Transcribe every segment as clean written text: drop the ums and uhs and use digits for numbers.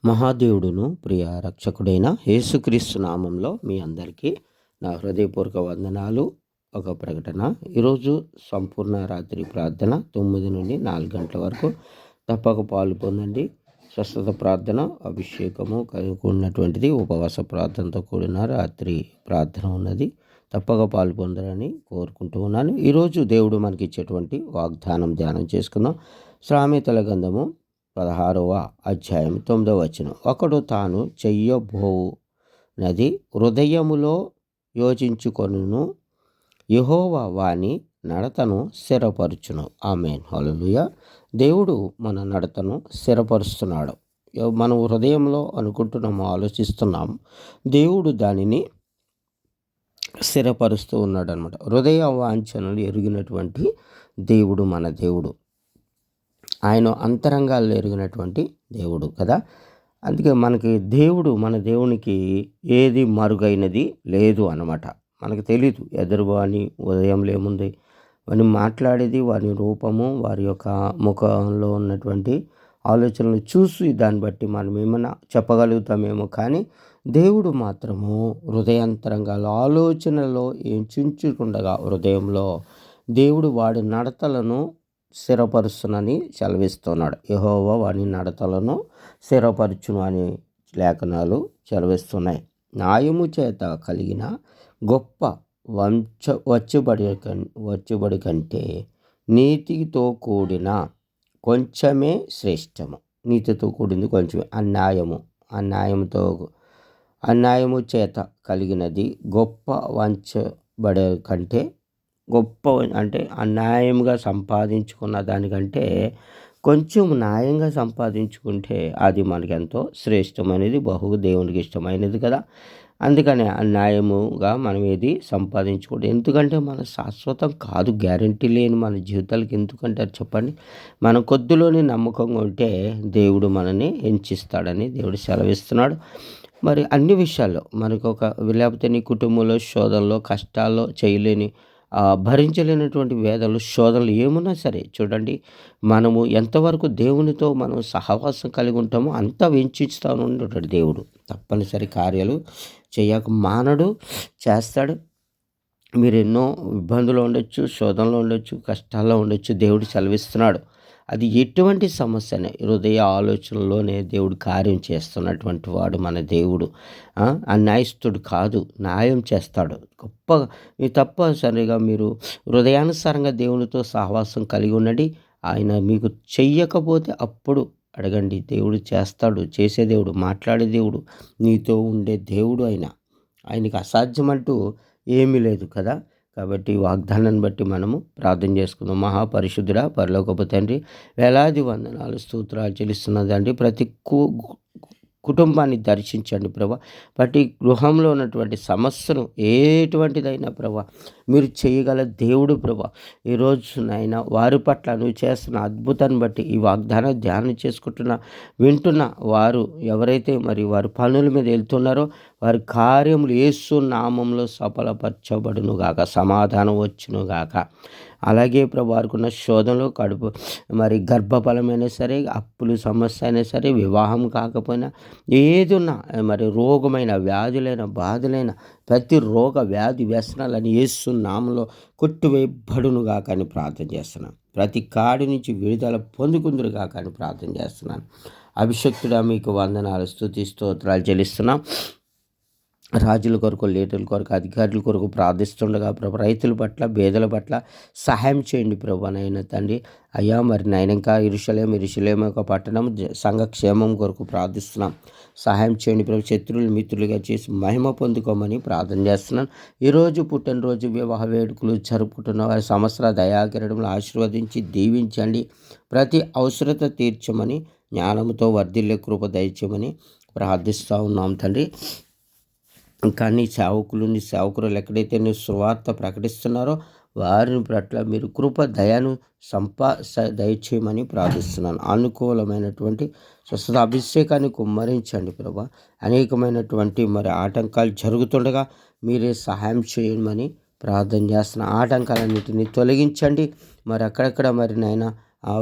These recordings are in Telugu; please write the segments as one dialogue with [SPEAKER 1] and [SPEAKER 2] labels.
[SPEAKER 1] మహాదేవుడును ప్రియ రక్షకుడైన యేసుక్రీస్తు నామంలో మీ అందరికీ నా హృదయపూర్వక వందనాలు. ఒక ప్రకటన. ఈరోజు సంపూర్ణ రాత్రి ప్రార్థన 9 నుండి 4 గంటల వరకు తప్పక పాలు పొందండి. స్వస్థత ప్రార్థన, అభిషేకము కలుగుకున్నటువంటిది, ఉపవాస ప్రార్థనతో కూడిన రాత్రి ప్రార్థన ఉన్నది. తప్పక పాలు పొందాలని కోరుకుంటూ ఉన్నాను. ఈరోజు దేవుడు మనకి ఇచ్చేటువంటి వాగ్దానం ధ్యానం చేసుకుందాం. సామెతల గ్రంథము 16వ అధ్యాయం 9వ వచనం. ఒకడు తాను చెయ్యబోనది హృదయములో యోచించుకొనును, యెహోవా వాని నడతను స్థిరపరచును. ఆమేన్. హల్లెలూయా. దేవుడు మన నడతను స్థిరపరుస్తున్నాడు. మనం హృదయంలో అనుకుంటున్నాము, ఆలోచిస్తున్నాము, దేవుడు దానిని స్థిరపరుస్తూ ఉన్నాడు అనమాట. హృదయ వాంఛనలు ఎరిగినటువంటి దేవుడు మన దేవుడు. ఆయన అంతరంగాల్లో ఎరిగినటువంటి దేవుడు కదా. అందుకే మనకి దేవుడు, మన దేవునికి ఏది మరుగైనది లేదు అన్నమాట. మనకు తెలీదు ఎదురువాని ఉదయంలో ఏముంది, వాని మాట్లాడేది, వారి రూపము, వారి యొక్క ముఖంలో ఉన్నటువంటి ఆలోచనలు చూసి దాన్ని బట్టి మనం ఏమైనా చెప్పగలుగుతామేమో. కానీ దేవుడు మాత్రము హృదయాంతరంగాలు ఆలోచనలో ఏం చించుకుండగా హృదయంలో దేవుడు వాడి నడతలను స్థిరపరుచునని సెలవిస్తున్నాడు. యెహోవా వాని నడతలను స్థిరపరచును అని లేఖనాలు సెలవిస్తున్నాయి. న్యాయము చేత కలిగిన గొప్ప వచ్చుబడి కంటే నీతితో కూడిన కొంచెమే శ్రేష్టము. నీతితో కూడింది కొంచెమే. అన్యాయము చేత కలిగినది గొప్ప వంచబడే కంటే, గొప్ప అంటే అన్యాయంగా సంపాదించుకున్న దానికంటే కొంచెం న్యాయంగా సంపాదించుకుంటే అది మనకెంతో శ్రేష్టమైనది, దేవునికి ఇష్టమైనది కదా. అందుకని అన్యాయముగా మనం ఏది సంపాదించుకోవడం. ఎందుకంటే మన శాశ్వతం కాదు, గ్యారంటీ లేని మన జీవితాలకు ఎందుకంటారు చెప్పండి. మనం కొద్దిలోనే నమ్మకంగా ఉంటే దేవుడు మనని హెచ్చిస్తాడని దేవుడు సెలవిస్తున్నాడు. మరి అన్ని విషయాల్లో మనకు లేకపోతే నీ కుటుంబంలో శోధనలో, కష్టాల్లో, భరించలేనటువంటి వేదనలు, శోధనలు ఏమున్నా సరే చూడండి, మనము ఎంతవరకు దేవునితో మనం సహవాసం కలిగి ఉంటామో అంత వెంచిస్తూ ఉంటాడు దేవుడు. తప్పనిసరి కార్యాలు చేయక మానడు, చేస్తాడు. మీరు ఎన్నో ఇబ్బందులు ఉండొచ్చు, శోధనలో ఉండొచ్చు, కష్టాల్లో ఉండొచ్చు, దేవుడు సెలవిస్తున్నాడు. అది ఎటువంటి సమస్యనే హృదయ ఆలోచనలోనే దేవుడు కార్యం చేస్తున్నటువంటి వాడు మన దేవుడు. అన్యాయస్తుడు కాదు, న్యాయం చేస్తాడు. గొప్పగా మీరు తప్పనిసరిగా మీరు హృదయానుసారంగా దేవునితో సహవాసం కలిగి ఉండండి. ఆయన మీకు చెయ్యకపోతే అప్పుడు అడగండి, దేవుడు చేస్తాడు. చేసే దేవుడు, మాట్లాడే దేవుడు, నీతో ఉండే దేవుడు. ఆయనకి అసాధ్యమంటూ ఏమీ లేదు కదా. కాబట్టి వాగ్దానాన్ని బట్టి మనము ప్రార్థన చేసుకుందాం. మహాపరిశుద్ధుడా, పరలోకపు తండ్రి, వేలాది వందనాలు స్తోత్రాలు చెల్లిస్తున్నదండి. ప్రతి కుటుంబాన్ని దర్శించండి ప్రభా. ప్రతి గృహంలో ఉన్నటువంటి సమస్యను ఎటువంటిదైనా ప్రభా మీరు చేయగల దేవుడు ప్రభా. ఈరోజు నాయన వారి పట్ల నువ్వు చేస్తున్న అద్భుతాన్ని బట్టి ఈ వాగ్దానం ధ్యానం చేసుకుంటున్న వింటున్న వారు ఎవరైతే మరి వారి పనుల మీద వెళ్తున్నారో వారి కార్యములు యేసు నామంలో సఫలపరచబడును గాక, సమాధానం వచ్చును గాక. అలాగే ప్రభు వారికి ఉన్న శోధనలు, కడుపు మరి గర్భఫలమైనా సరే, అప్పులు సమస్య అయినా సరే, వివాహం కాకపోయినా ఏది ఉన్నా, మరి రోగమైన, వ్యాధులైన, బాధలైన ప్రతి రోగ వ్యాధి వ్యసనాలని యేసు నామంలో కొట్టివేయబడును గాక అని ప్రార్థన చేస్తున్నాను. ప్రతి కాడి నుంచి విడుదల పొందుకుందురు గాక అని ప్రార్థన చేస్తున్నాను. అభిషక్తుడా మీకు వందనాలు, స్తుతి స్తోత్రాలు చెల్లిస్తున్నాం. రాజుల కొరకు, లీడర్ల కొరకు, అధికారుల కొరకు ప్రార్థిస్తుండగా ప్రభు రైతుల పట్ల, పేదల పట్ల సహాయం చేయండి ప్రభు. నాయన తండ్రి అయ్యా, మరి నాయన ఇంకా ఇరుషలేము యొక్క పట్టణం సంఘ క్షేమం కొరకు ప్రార్థిస్తున్నాం. సహాయం చేయండి ప్రభు. శత్రువులు మిత్రులుగా చేసి మహిమ పొందుకోమని ప్రార్థన చేస్తున్నాను. ఈరోజు పుట్టినరోజు, వివాహ వేడుకలు జరుపుకుంటున్న వారి సంవత్సర దయాకిరణంలో ఆశీర్వదించి దీవించండి. ప్రతి అవసరత తీర్చమని, జ్ఞానంతో వర్ధిల్లే కృప దయచేయమని ప్రార్థిస్తూ ఉన్నాం తండ్రి. ఇంకా నీ సేవకురాలు ఎక్కడైతే నీ సువార్త ప్రకటిస్తున్నారో వారిని పట్ల మీరు కృప దయను దయచేయమని ప్రార్థిస్తున్నాను. అనుకూలమైనటువంటి స్వస్థత అభిషేకాన్ని కుమ్మరించండి ప్రభా. అనేకమైనటువంటి మరి ఆటంకాలు జరుగుతుండగా మీరే సహాయం చేయమని ప్రార్థన చేస్తున్న ఆటంకాలన్నిటిని తొలగించండి. మరి అక్కడక్కడ మరి నాయన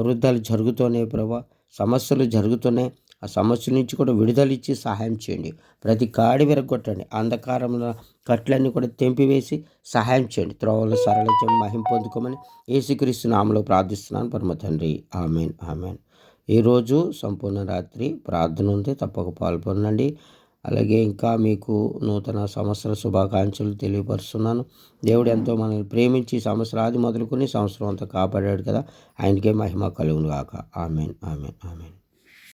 [SPEAKER 1] వృద్ధాలు జరుగుతున్నాయి ప్రభా, సమస్యలు జరుగుతున్నాయి. ఆ సమస్య నుంచి కూడా విడుదలిచ్చి సహాయం చేయండి. ప్రతి కాడి విరగొట్టండి. అంధకారంలో కట్లన్నీ కూడా తెంపివేసి సహాయం చేయండి. త్రోవలు సరళించండి. మహిమ పొందుకోమని యేసుక్రీస్తు నామములో ప్రార్థిస్తున్నాను పరమ తండ్రి. ఆమేన్, ఆమేన్. ఈరోజు సంపూర్ణ రాత్రి ప్రార్థన ఉంది, తప్పక పాల్గొనండి. అలాగే ఇంకా మీకు నూతన సంవత్సర శుభాకాంక్షలు తెలియపరుస్తున్నాను. దేవుడు ఎంతో మనల్ని ప్రేమించి సంవత్సరాది మొదలుకొని సంవత్సరం అంతా కాపాడాడు కదా, ఆయనకే మహిమ కలుగును గాక. ఆమేన్, ఆమేన్, ఆమేన్.